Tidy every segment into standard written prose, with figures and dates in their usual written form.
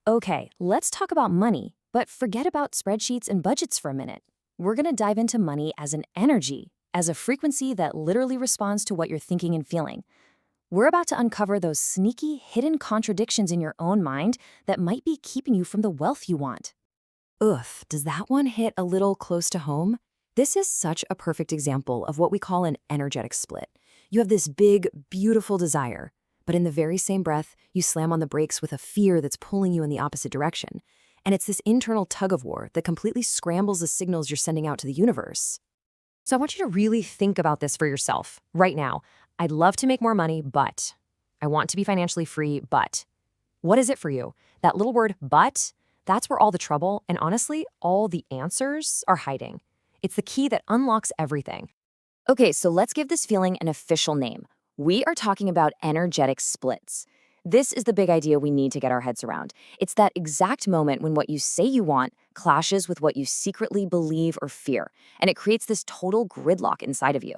Okay, let's talk about money, but forget about spreadsheets and budgets for a minute. We're going to dive into money as an energy, as a frequency that literally responds to what you're thinking and feeling. We're about to uncover those sneaky, hidden contradictions in your own mind that might be keeping you from the wealth you want. Ugh, does that one hit a little close to home? This is such a perfect example of what we call an energetic split. You have this big, beautiful desire, but in the very same breath, you slam on the brakes with a fear that's pulling you in the opposite direction. And it's this internal tug-of-war that completely scrambles the signals you're sending out to the universe. So I want you to really think about this for yourself right now. I'd love to make more money, but I want to be financially free, but what is it for you? That little word, but, that's where all the trouble and honestly, all the answers are hiding. It's the key that unlocks everything. Okay, so let's give this feeling an official name. We are talking about energetic splits. This is the big idea we need to get our heads around. It's that exact moment when what you say you want clashes with what you secretly believe or fear, and it creates this total gridlock inside of you.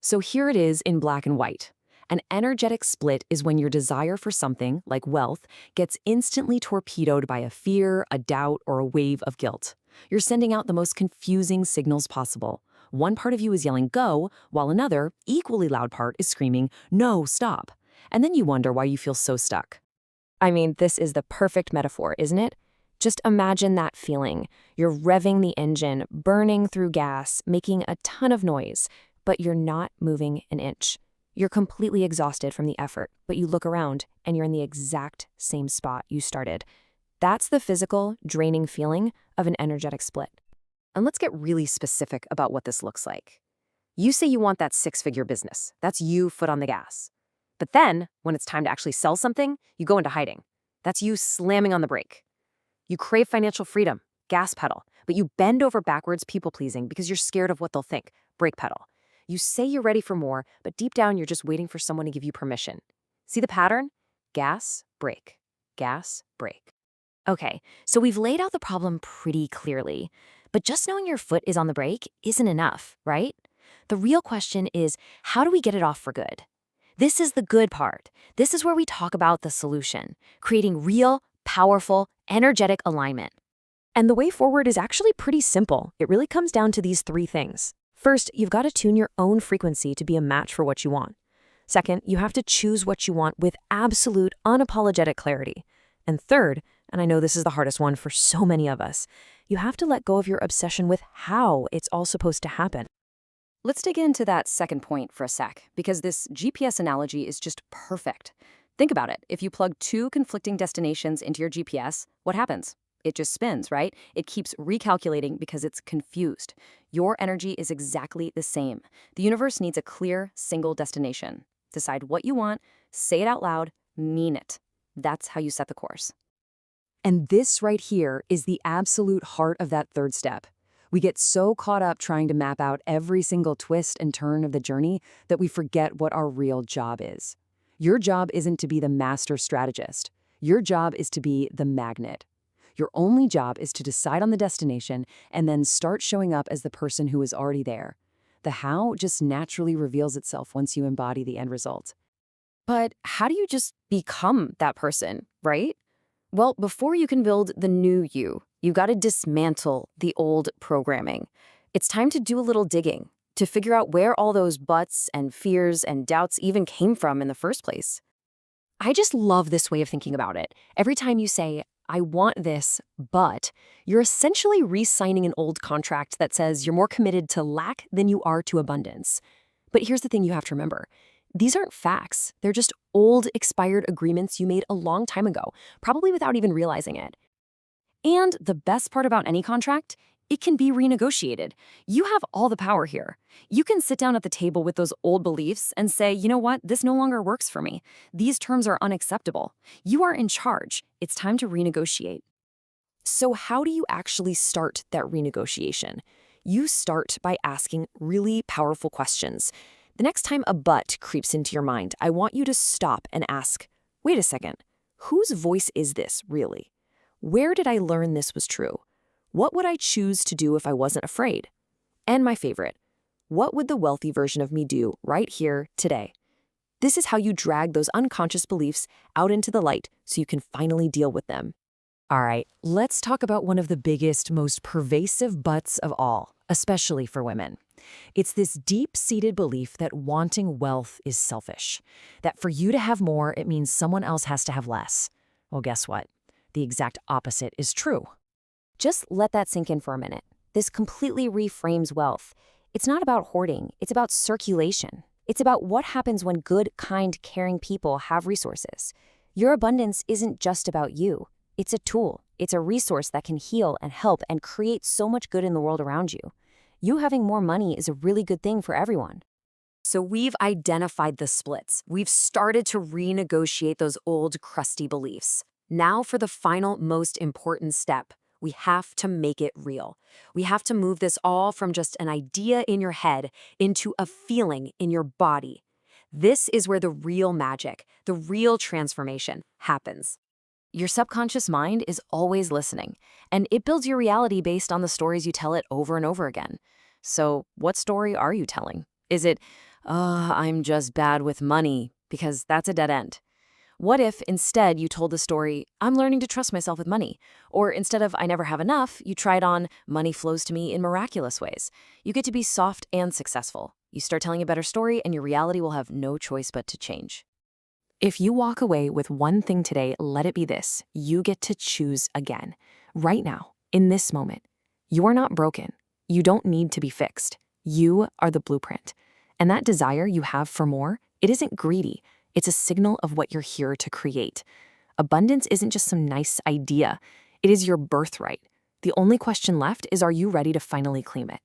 So here it is in black and white. An energetic split is when your desire for something, like wealth, gets instantly torpedoed by a fear, a doubt, or a wave of guilt. You're sending out the most confusing signals possible. One part of you is yelling, go, while another, equally loud part is screaming, no, stop. And then you wonder why you feel so stuck. I mean, this is the perfect metaphor, isn't it? Just imagine that feeling. You're revving the engine, burning through gas, making a ton of noise, but you're not moving an inch. You're completely exhausted from the effort, but you look around and you're in the exact same spot you started. That's the physical, draining feeling of an energetic split. And let's get really specific about what this looks like. You say you want that six-figure business. That's you, foot on the gas. But then, when it's time to actually sell something, you go into hiding. That's you slamming on the brake. You crave financial freedom, gas pedal, but you bend over backwards people-pleasing because you're scared of what they'll think, brake pedal. You say you're ready for more, but deep down you're just waiting for someone to give you permission. See the pattern? Gas, brake, gas, brake. Okay, so we've laid out the problem pretty clearly, but just knowing your foot is on the brake isn't enough, right? The real question is, how do we get it off for good? This is the good part. This is where we talk about the solution, creating real, powerful, energetic alignment. And the way forward is actually pretty simple. It really comes down to these three things. First, you've got to tune your own frequency to be a match for what you want. Second, you have to choose what you want with absolute, unapologetic clarity. And third, and I know this is the hardest one for so many of us, you have to let go of your obsession with how it's all supposed to happen. Let's dig into that second point for a sec, because this GPS analogy is just perfect. Think about it. If you plug two conflicting destinations into your GPS, what happens? It just spins, right? It keeps recalculating because it's confused. Your energy is exactly the same. The universe needs a clear, single destination. Decide what you want, say it out loud, mean it. That's how you set the course. And this right here is the absolute heart of that third step. We get so caught up trying to map out every single twist and turn of the journey that we forget what our real job is. Your job isn't to be the master strategist. Your job is to be the magnet. Your only job is to decide on the destination and then start showing up as the person who is already there. The how just naturally reveals itself once you embody the end result. But how do you just become that person, right? Well, before you can build the new you got to dismantle the old programming. It's time to do a little digging to figure out where all those buts and fears and doubts even came from in the first place. I just love this way of thinking about it. Every time you say, I want this, but you're essentially re-signing an old contract that says you're more committed to lack than you are to abundance. But here's the thing you have to remember. These aren't facts. They're just old, expired agreements you made a long time ago, probably without even realizing it. And the best part about any contract, it can be renegotiated. You have all the power here. You can sit down at the table with those old beliefs and say, you know what, this no longer works for me. These terms are unacceptable. You are in charge. It's time to renegotiate. So how do you actually start that renegotiation? You start by asking really powerful questions. The next time a but creeps into your mind, I want you to stop and ask, wait a second, whose voice is this really? Where did I learn this was true? What would I choose to do if I wasn't afraid? And my favorite, what would the wealthy version of me do right here, today? This is how you drag those unconscious beliefs out into the light so you can finally deal with them. All right, let's talk about one of the biggest, most pervasive buts of all, especially for women. It's this deep-seated belief that wanting wealth is selfish, that for you to have more, it means someone else has to have less. Well, guess what? The exact opposite is true. Just let that sink in for a minute. This completely reframes wealth. It's not about hoarding, it's about circulation. It's about what happens when good, kind, caring people have resources. Your abundance isn't just about you. It's a tool. It's a resource that can heal and help and create so much good in the world around you. You having more money is a really good thing for everyone. So we've identified the splits. We've started to renegotiate those old, crusty beliefs. Now for the final, most important step. We have to make it real. We have to move this all from just an idea in your head into a feeling in your body. This is where the real magic, the real transformation happens. Your subconscious mind is always listening, and it builds your reality based on the stories you tell it over and over again. So, what story are you telling? Is it, I'm just bad with money, because that's a dead end? What if instead you told the story, I'm learning to trust myself with money? Or instead of I never have enough, you tried on money flows to me in miraculous ways. You get to be soft and successful. You start telling a better story, and your reality will have no choice but to change. If you walk away with one thing today, let it be this. You get to choose again. Right now, in this moment. You're not broken. You don't need to be fixed. You are the blueprint. And that desire you have for more, it isn't greedy. It's a signal of what you're here to create. Abundance isn't just some nice idea. It is your birthright. The only question left is, are you ready to finally claim it?